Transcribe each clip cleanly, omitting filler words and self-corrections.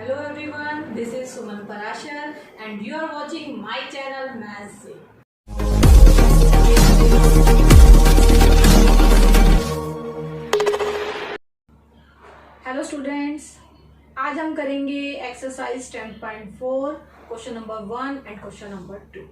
Hello everyone, this is Suman Parashar and you are watching my channel Maths से। Hello students, आज हम करेंगे exercise 10.4 question number 1 and question number 2।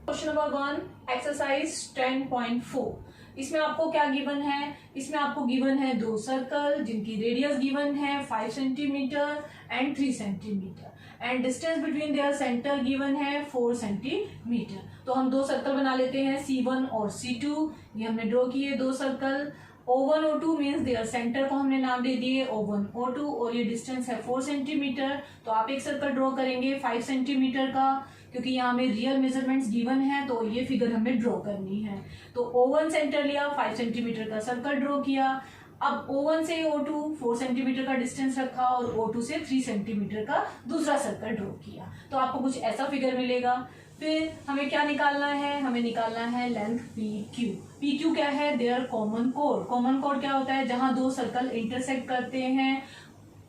Question number 1 exercise 10.4। इसमें आपको क्या given है? इसमें आपको गिवन है दो सर्कल जिनकी रेडियस गिवन है 5 centimetre and 3 centimetre and distance between their centre given है 4 सेंटीमीटर। तो हम दो सर्कल बना लेते हैं C1 और C2। ये हमने ड्रॉ किए दो circle. O1 O2 means there centre को हमने नाम दे दिए O1 O2 और ये डिस्टेंस है 4 सेंटीमीटर। तो आप एक सर्कल ड्रॉ करेंगे 5 सेंटीमीटर का, क्योंकि यहाँ हमें रियल मेजरमेंट्स गिवन है तो ये फिगर हमें ड्रॉ करनी है। तो O1 सेंटर लिया, 5 सेंटीमीटर का सर्कल ड्रॉ किया। अब O1 से O2 4 सेंटीमीटर का डिस्टेंस रखा और O2 से 3 सेंटीमीटर का दूसरा सर्कल ड्रॉ किया। तो आपको कुछ ऐसा फिगर मिलेगा। फिर हमें क्या निकालना है? हमें निकालना है लेंथ PQ। PQ क्या है? Their common code. Common code क्या होता है? जहां दो सर्कल इंटरसेक्ट करते हैं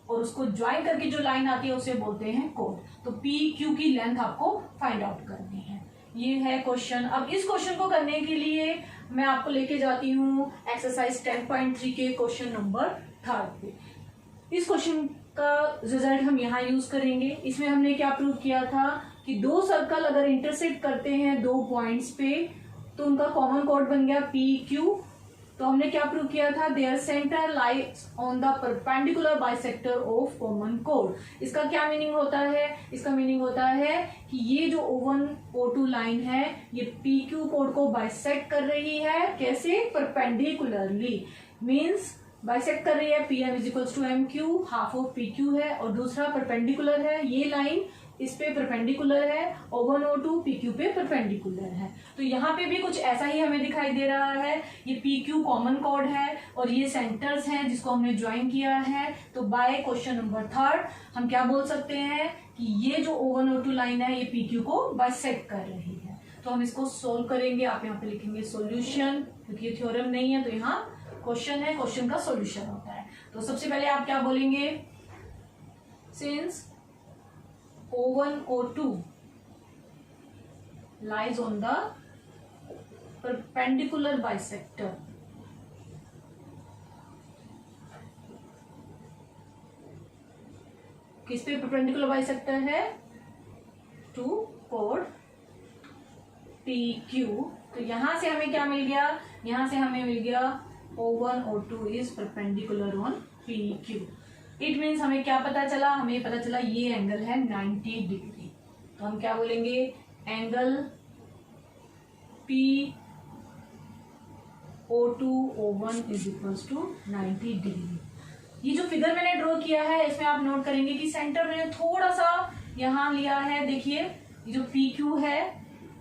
और उसको ज्वाइन करके जो लाइन आती है उसे बोलते हैं कोड। तो PQ की लेंथ आपको फाइंड आउट करनी है। ये है क्वेश्चन। अब इस क्वेश्चन को करने के लिए मैं आपको लेके जाती हूँ एक्सरसाइज 10.3 के क्वेश्चन नंबर 3 पे। इस क्वेश्चन का रिजल्ट हम यहाँ यूज करेंगे। इसमें हमने क्या प्रूव किया था कि दो सर्कल अगर इंटरसेक्ट करते हैं दो पॉइंट्स पे तो उनका कॉमन कोड बन गया PQ। तो हमने क्या प्रूव किया था? Their centre lies on the perpendicular bisector of common कोड। इसका क्या मीनिंग होता है? इसका मीनिंग होता है कि ये जो O1 O2 लाइन है ये PQ कोड को बाइसेक्ट कर रही है। कैसे? परपेंडिकुलरली। मीन्स बाइसेक्ट कर रही है। PM is MQ, half of PQ है और दूसरा परपेंडिकुलर है। ये लाइन इस पे परपेंडिकुलर है, O1 O2 PQ पे परपेंडिकुलर है। तो यहाँ पे भी कुछ ऐसा ही हमें दिखाई दे रहा है। ये PQ कॉमन कोड है और ये सेंटर्स हैं जिसको हमने ज्वाइन किया है। तो बाय क्वेश्चन नंबर 3 हम क्या बोल सकते हैं कि ये जो O1 O2 लाइन है ये PQ को बाइसेक्ट कर रही है। तो हम इसको सोल्व करेंगे। आप यहाँ पे लिखेंगे सोल्यूशन, क्योंकि ये थ्योरम नहीं है तो यहाँ क्वेश्चन है, क्वेश्चन का सोल्यूशन होता है। तो सबसे पहले आप क्या बोलेंगे? Since O1 O2 lies on the perpendicular bisector, किस पे परपेंडिकुलर बाइसेक्टर है? टू कोड PQ। तो यहां से हमें क्या मिल गया? यहां से हमें मिल गया O1 O2 is perpendicular on PQ। It means हमें क्या पता चला? हमें पता चला ये एंगल है 90 डिग्री। तो हम क्या बोलेंगे? Angle PO2 O1 is equals to 90 degree. ये जो फिगर मैंने ड्रॉ किया है इसमें आप नोट करेंगे कि सेंटर मैंने थोड़ा सा यहाँ लिया है। देखिए ये जो PQ है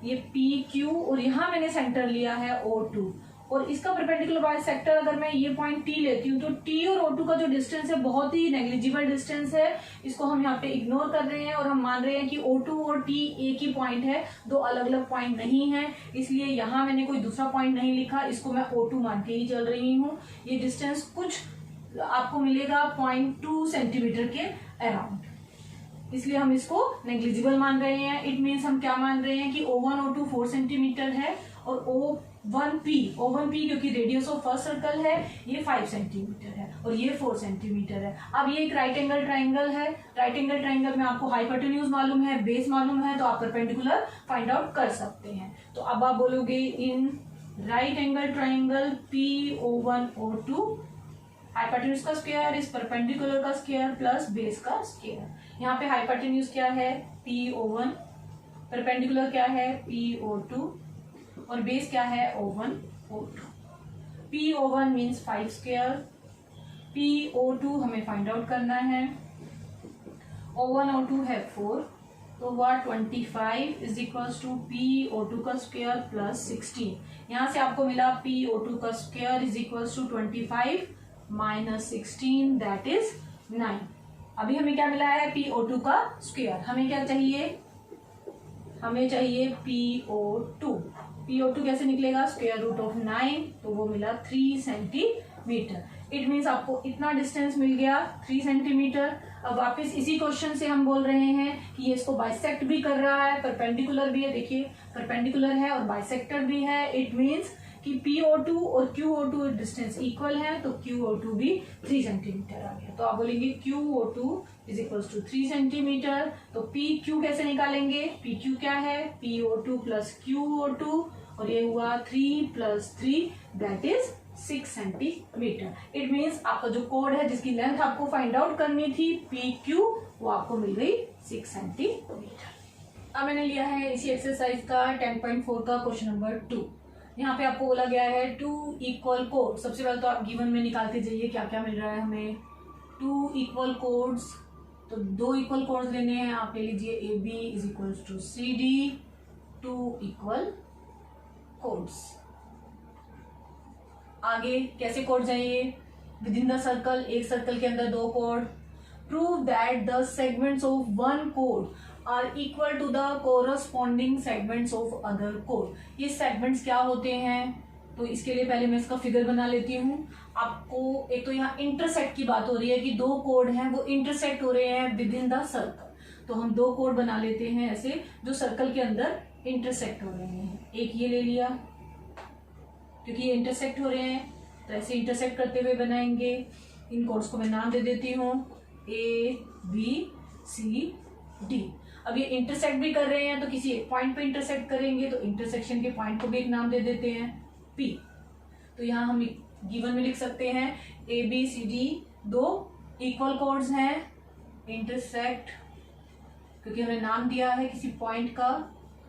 ये PQ और यहाँ मैंने सेंटर लिया है O2 और इसका परपेंडिकुलर बाइसेक्टर अगर मैं ये पॉइंट T लेती हूँ तो T और O2 का जो डिस्टेंस है बहुत ही नेग्लिजिबल डिस्टेंस है। इसको हम यहाँ पे इग्नोर कर रहे हैं और हम मान रहे हैं कि O2 और T एक ही पॉइंट है, दो अलग अलग पॉइंट नहीं है। इसलिए यहाँ मैंने कोई दूसरा पॉइंट नहीं लिखा, इसको मैं O2 मान के ही चल रही हूँ। ये डिस्टेंस कुछ आपको मिलेगा 0.2 सेंटीमीटर के अराउंड, इसलिए हम इसको नेग्लिजिबल मान रहे हैं। इट मीन्स हम क्या मान रहे हैं कि O1 O2 4 सेंटीमीटर है और O1P क्योंकि रेडियस ऑफ फर्स्ट सर्कल है ये 5 सेंटीमीटर है और ये 4 सेंटीमीटर है। अब ये एक राइट एंगल ट्राइंगल है। राइट एंगल ट्राइंगल में आपको हाइपोटेन्यूज मालूम है, बेस मालूम है, तो आप परपेंडिकुलर फाइंड आउट कर सकते हैं। तो अब आप बोलोगे in right angle triangle PO1 O2 hypotenuse का स्क्वायर इज परपेंडिकुलर का स्क्वायर प्लस बेस का स्क्वायर। यहाँ पे हाइपोटेन्यूज क्या है? PO1, परपेंडिकुलर क्या है? PO2 और बेस क्या है? O1 O2। PO1 means 5 square, PO2 हमें फाइंड आउट करना है, O1 O2 है 4, तो वह 25 इज इक्वल्स टू PO2 का स्क्वायर प्लस 16। यहाँ से आपको मिला PO2 का square is equals to 25 minus 16 that is 9। अभी हमें क्या मिला है? PO2 का स्क्वायर। हमें क्या चाहिए? हमें चाहिए PO2। PO2 कैसे निकलेगा? स्क्वायर रूट ऑफ 9, तो वो मिला 3 सेंटीमीटर। इट मीन्स आपको इतना डिस्टेंस मिल गया 3 सेंटीमीटर। अब वापस इसी क्वेश्चन से हम बोल रहे हैं कि ये इसको बाइसेक्ट भी कर रहा है, परपेंडिकुलर भी है, देखिए परपेंडिकुलर है और बाइसेक्टर भी है। इट मीन्स कि PO2 और QO2 डिस्टेंस इक्वल है, तो QO2 भी 3 सेंटीमीटर आ गया। तो आप बोलेंगे QO2 is equals to 3 centimetre. तो PQ कैसे निकालेंगे? PQ क्या है? PO2 प्लस QO2 और ये हुआ 3 plus 3 that is 6 centimetre. It means आपका जो कोड है जिसकी लेंथ आपको फाइंड आउट करनी थी PQ, वो आपको मिल गई 6 सेंटीमीटर। अब मैंने लिया है इसी एक्सरसाइज का 10.4 का क्वेश्चन नंबर 2। यहाँ पे आपको बोला गया है 2 इक्वल कोड। सबसे पहले तो आप गिवन में निकालते जाइए क्या क्या मिल रहा है हमें। 2 इक्वल कोड्स, तो 2 इक्वल कोड्स लेने हैं। आप ले लीजिए AB is equals to CD, 2 equal codes. आगे कैसे कोड चाहिए? विद इन द सर्कल, एक सर्कल के अंदर 2 code. Prove that the segments of one code are equal to the corresponding segments of other code. ये सेगमेंट्स क्या होते हैं? तो इसके लिए पहले मैं इसका फिगर बना लेती हूँ। आपको एक तो यहाँ इंटरसेक्ट की बात हो रही है कि 2 कोड हैं वो इंटरसेक्ट हो रहे हैं विद इन द सर्कल। तो हम 2 कोड बना लेते हैं ऐसे जो सर्कल के अंदर इंटरसेक्ट हो रहे हैं। एक ये ले लिया क्योंकि ये इंटरसेक्ट हो रहे हैं, तो ऐसे इंटरसेक्ट करते हुए बनाएंगे। इन कोड्स को मैं नाम दे देती हूँ ABCD। अब ये इंटरसेक्ट भी कर रहे हैं तो किसी एक पॉइंट पे इंटरसेक्ट करेंगे, तो इंटरसेक्शन के पॉइंट को भी एक नाम दे देते हैं P। तो यहाँ हम गिवन में लिख सकते हैं ABCD 2 इक्वल कोड्स हैं, इंटरसेक्ट क्योंकि हमने नाम दिया है किसी पॉइंट का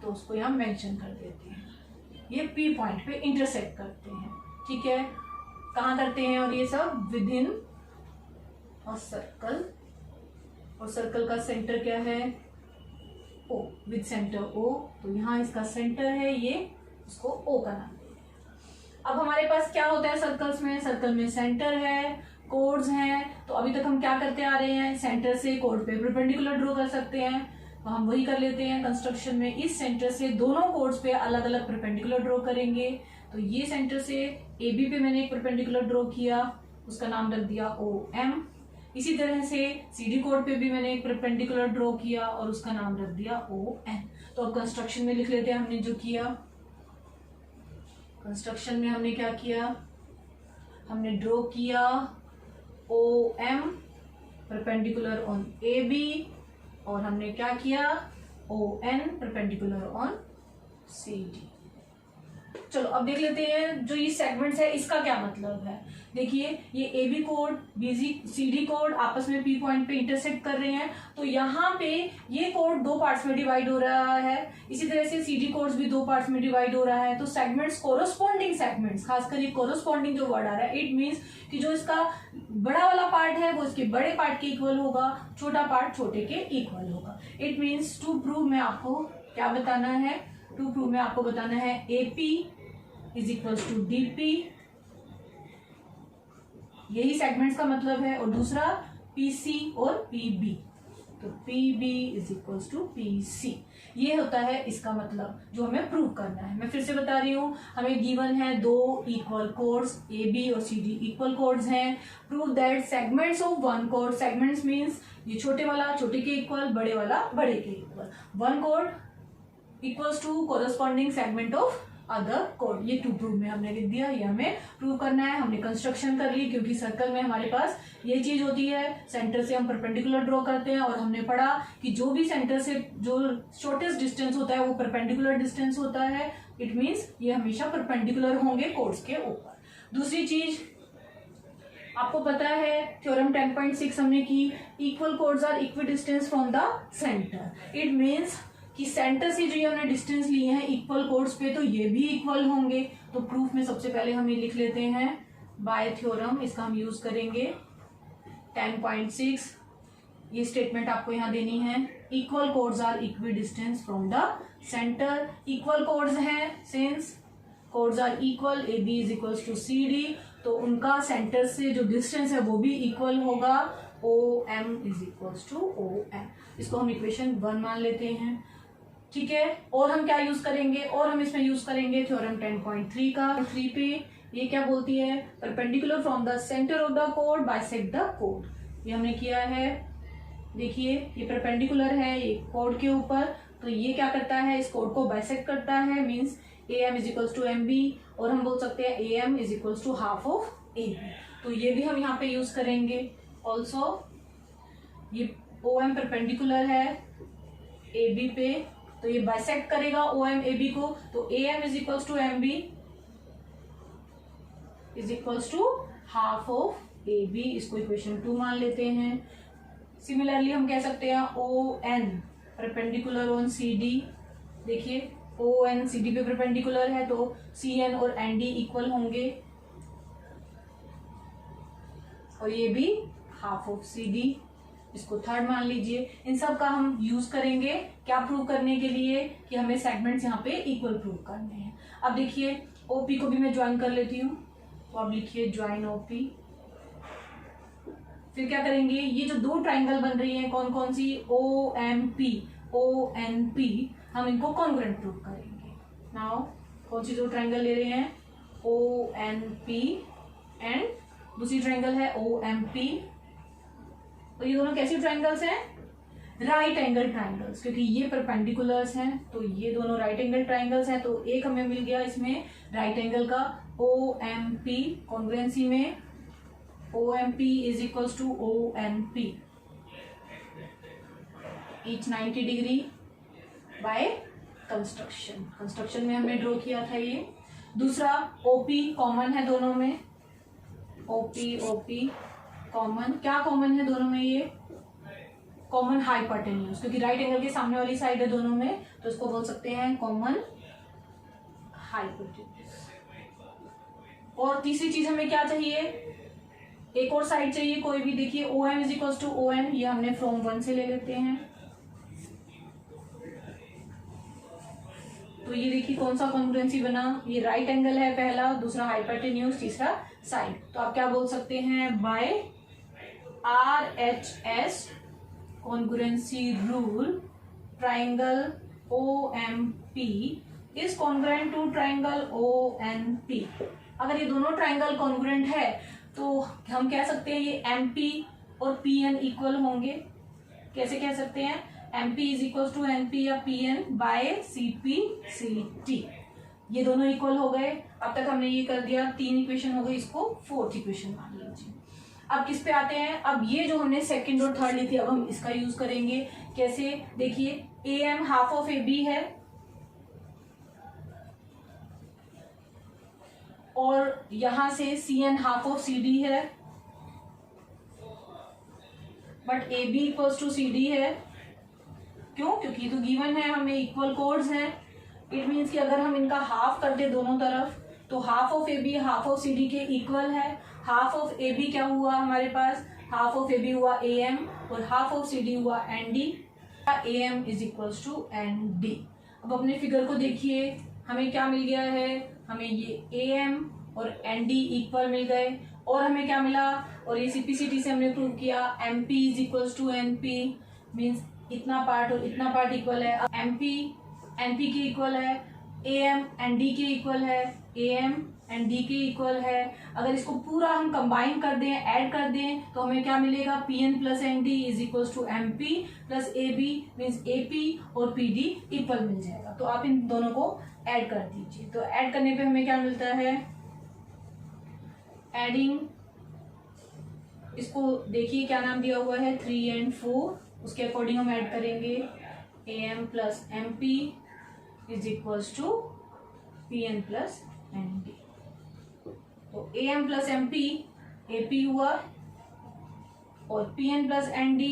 तो उसको यहाँ मेंशन कर देते हैं। ये P पॉइंट पे इंटरसेक्ट करते हैं, ठीक है। कहाँ करते हैं? और ये सब विद इन अ सर्कल, और सर्कल का सेंटर क्या है? O, with centre O। तो यहाँ इसका सेंटर है ये, इसको O का नाम देते हैं। अब हमारे पास क्या होता है सर्कल्स में? सर्कल में सेंटर है, कोड्स हैं। तो अभी तक हम क्या करते आ रहे हैं? सेंटर से कोड पे परपेंडिकुलर ड्रॉ कर सकते हैं, तो हम वही कर लेते हैं कंस्ट्रक्शन में। इस सेंटर से दोनों कोड्स पे अलग अलग परपेंडिकुलर ड्रॉ करेंगे। तो ये सेंटर से AB पे मैंने एक परपेंडिकुलर ड्रॉ किया, उसका नाम रख दिया OM। इसी तरह से CD कोड पे भी मैंने एक परपेंडिकुलर ड्रॉ किया और उसका नाम रख दिया ON। तो अब कंस्ट्रक्शन में लिख लेते हैं हमने जो किया। कंस्ट्रक्शन में हमने क्या किया? हमने ड्रॉ किया OM परपेंडिकुलर ऑन AB और हमने क्या किया? ON perpendicular on CD। चलो अब देख लेते हैं जो ये सेगमेंट्स है इसका क्या मतलब है। देखिए ये AB कोड CD कोड आपस में P पॉइंट पे इंटरसेक्ट कर रहे हैं, तो यहाँ पे ये कोड 2 पार्ट्स में डिवाइड हो रहा है। इसी तरह से CD कोड्स भी 2 पार्ट्स में डिवाइड हो रहा है। तो सेगमेंट्स, कोरोस्पॉन्डिंग सेगमेंट्स, खासकर ये कोरोस्पॉन्डिंग जो वर्ड आ रहा है, इट मीन्स कि जो इसका बड़ा वाला पार्ट है वो इसके बड़े पार्ट के इक्वल होगा, छोटा पार्ट छोटे के इक्वल होगा। इट मीन्स टू प्रूव में आपको क्या बताना है? टू प्रूव में आपको बताना है AP is equals to DP, यही सेगमेंट्स का मतलब है। और दूसरा PC और PB, तो PB is equals to PC, ये होता है इसका मतलब जो हमें प्रूव करना है। मैं फिर से बता रही हूँ, हमें गिवन है 2 इक्वल कोड्स, AB और CD इक्वल कोड्स हैं। Prove that segments of one code, segments means ये छोटे वाला छोटे के इक्वल, बड़े वाला बड़े के equal, one code equals to corresponding segment of other code. ये टू प्रूव में हमने लिख दिया, ये हमें प्रूव करना है। हमने कंस्ट्रक्शन कर ली क्योंकि सर्कल में हमारे पास ये चीज होती है, सेंटर से हम परपेंडिकुलर ड्रॉ करते हैं और हमने पढ़ा कि जो भी सेंटर से जो शॉर्टेस्ट डिस्टेंस होता है वो परपेंडिकुलर डिस्टेंस होता है। इट मीन्स ये हमेशा परपेंडिकुलर होंगे कोड्स के ऊपर। दूसरी चीज आपको पता है थ्योरम 10.6 हमने की, equal chords are equidistance from the centre. It means कि सेंटर से जो हमने डिस्टेंस लिए हैं इक्वल कोड्स पे, तो ये भी इक्वल होंगे। तो प्रूफ में सबसे पहले हम ये लिख लेते हैं बाय थ्योरम, इसका हम यूज करेंगे 10.6। ये स्टेटमेंट आपको यहाँ देनी है, equal chords are equidistance from the centre. Equal chords हैं since chords are equal, AB is equals to CD, तो उनका सेंटर से जो डिस्टेंस है वो भी इक्वल होगा, OM is equals to OM। इसको हम इक्वेशन 1 मान लेते हैं, ठीक है। और हम क्या यूज करेंगे? और हम इसमें यूज करेंगे थ्योरम 10.3 का। 3 पे ये क्या बोलती है, perpendicular from the centre of the code bisect the code. ये हमने किया है, देखिए ये परपेंडिकुलर है ये कोड के ऊपर, तो ये क्या करता है, इस कोड को बाइसेक्ट करता है, means AM is equals to MB, और हम बोल सकते हैं AM is equals to half of AB। तो ये भी हम यहाँ पे यूज करेंगे। ऑल्सो ये OM परपेंडिकुलर है AB पे, तो ये बाइसेक्ट करेगा OM AB को, तो AM is equals to MB is equals to half of AB। इसको इक्वेशन 2 मान लेते हैं। सिमिलरली हम कह सकते हैं ON परपेंडिकुलर ऑन CD, देखिए ON CD पे परपेंडिकुलर है, तो CN और ND इक्वल होंगे, और ये भी हाफ ऑफ CD, इसको थर्ड मान लीजिए। इन सब का हम यूज करेंगे क्या प्रूव करने के लिए, कि हमें सेगमेंट्स यहाँ पे इक्वल प्रूव करने हैं। अब देखिए OP को भी मैं ज्वाइन कर लेती हूँ, तो अब लिखिए ज्वाइन OP। फिर क्या करेंगे, ये जो दो ट्राइंगल बन रही हैं कौन कौन सी, OMP ONP, हम इनको कॉन्ग्रुएंट प्रूव करेंगे। नाउ कौन सी दो ट्राइंगल ले रहे हैं, ONP एंड दूसरी ट्राइंगल है OMP। तो ये दोनों कैसी ट्राइंगल्स हैं, राइट एंगल ट्राइंगल्स, क्योंकि ये परपेंडिकुलर्स हैं, तो ये दोनों राइट एंगल ट्राइंगल्स हैं। तो एक हमें मिल गया इसमें राइट एंगल का OMP, कॉन्ग्रुएंसी में OMP is equals to ONP, each 90 degree by construction में हमने ड्रॉ किया था ये। दूसरा OP कॉमन है दोनों में, OP कॉमन, क्या कॉमन है दोनों में, ये कॉमन हाइपोटेन्यूज, क्योंकि राइट एंगल के सामने वाली साइड है दोनों में, तो इसको बोल सकते हैं कॉमन हाइपोटेन्यूज। और तीसरी चीज हमें क्या चाहिए, एक और साइड चाहिए कोई भी, देखिए OM is equals to ON, ये हमने फ्रॉम 1 से ले लेते हैं। तो ये देखिए कौन सा कॉन्ग्रुएंसी बना, ये राइट एंगल है पहला, दूसरा हाइपोटेन्यूज, तीसरा साइड। तो आप क्या बोल सकते हैं, by RHS congruency rule triangle OMP is congruent to triangle ONP। अगर ये दोनों ट्राइंगल कॉन्ग्रुएंट है तो हम कह सकते हैं ये MP और PN इक्वल होंगे। कैसे कह सकते हैं, MP is equal to NP या PN बाय CP/CT, ये दोनों इक्वल हो गए। अब तक हमने ये कर दिया, 3 इक्वेशन हो गई, इसको 4th इक्वेशन मान लीजिए। अब किस पे आते हैं, अब ये जो हमने सेकंड और थर्ड ली थी, अब हम इसका यूज करेंगे। कैसे, देखिए AM हाफ ऑफ AB है, और यहां से CN हाफ ऑफ CD है, but AB equals to CD है। क्यों, क्योंकि तो गिवन है हमें, इक्वल कोड्स हैं। इट मीन्स कि अगर हम इनका हाफ कर दे दोनों तरफ, तो half of AB half of CD के इक्वल है। हाफ ऑफ AB क्या हुआ हमारे पास, हाफ ऑफ AB हुआ AM और हाफ ऑफ CD हुआ ND। AM is equals to ND। अब अपने फिगर को देखिए, हमें क्या मिल गया है, हमें ये AM और ND इक्वल मिल गए, और हमें क्या मिला, और ये CP/CT से हमने प्रूव किया, MP is equals to NP, means इतना पार्ट और इतना पार्ट इक्वल है। अब MP NP के इक्वल है, AM ND के इक्वल है, AM ND के इक्वल है। अगर इसको पूरा हम कंबाइन कर दें, ऐड कर दें, तो हमें क्या मिलेगा, PN plus ND is equals to MP plus AB, means AP और PD इक्वल मिल जाएगा। तो आप इन दोनों को ऐड कर दीजिए। तो ऐड करने पे हमें क्या मिलता है, एडिंग, इसको देखिए क्या नाम दिया हुआ है, 3 and 4, उसके अकॉर्डिंग हम ऐड करेंगे। AM plus MP is equals to PN plus ND। तो AM प्लस MP AP हुआ, और PN प्लस ND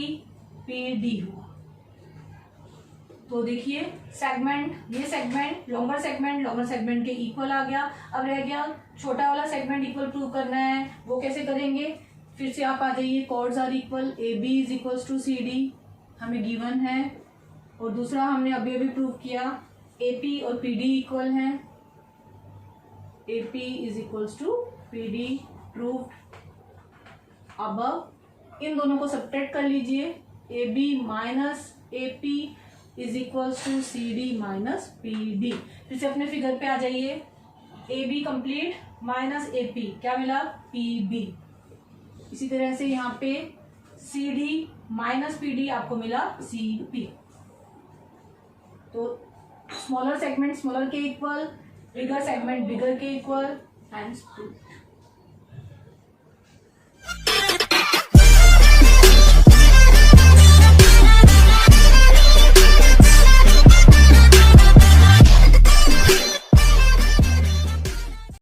PD हुआ। तो देखिए सेगमेंट, ये सेगमेंट लॉन्गर सेगमेंट के इक्वल आ गया। अब रह गया छोटा वाला सेगमेंट इक्वल प्रूव करना है, वो कैसे करेंगे, फिर से आप आ जाइए, chords are equal, AB is equals to CD हमें गिवन है, और दूसरा हमने अभी अभी प्रूव किया, AP और PD इक्वल हैं, AP is equals to PD proved. अब इन दोनों को सब्ट्रैक्ट कर लीजिए, AB minus AP is equals to CD minus PD। फिर से अपने फिगर पे आ जाइए, A B complete minus A P, क्या मिला, पी बी। इसी तरह से यहाँ पे C D minus P D आपको मिला सी पी। तो स्मॉलर सेगमेंट स्मॉलर के इक्वल, बिगर सेगमेंट बिगर के इक्वल, हैंस प्रूव्ड।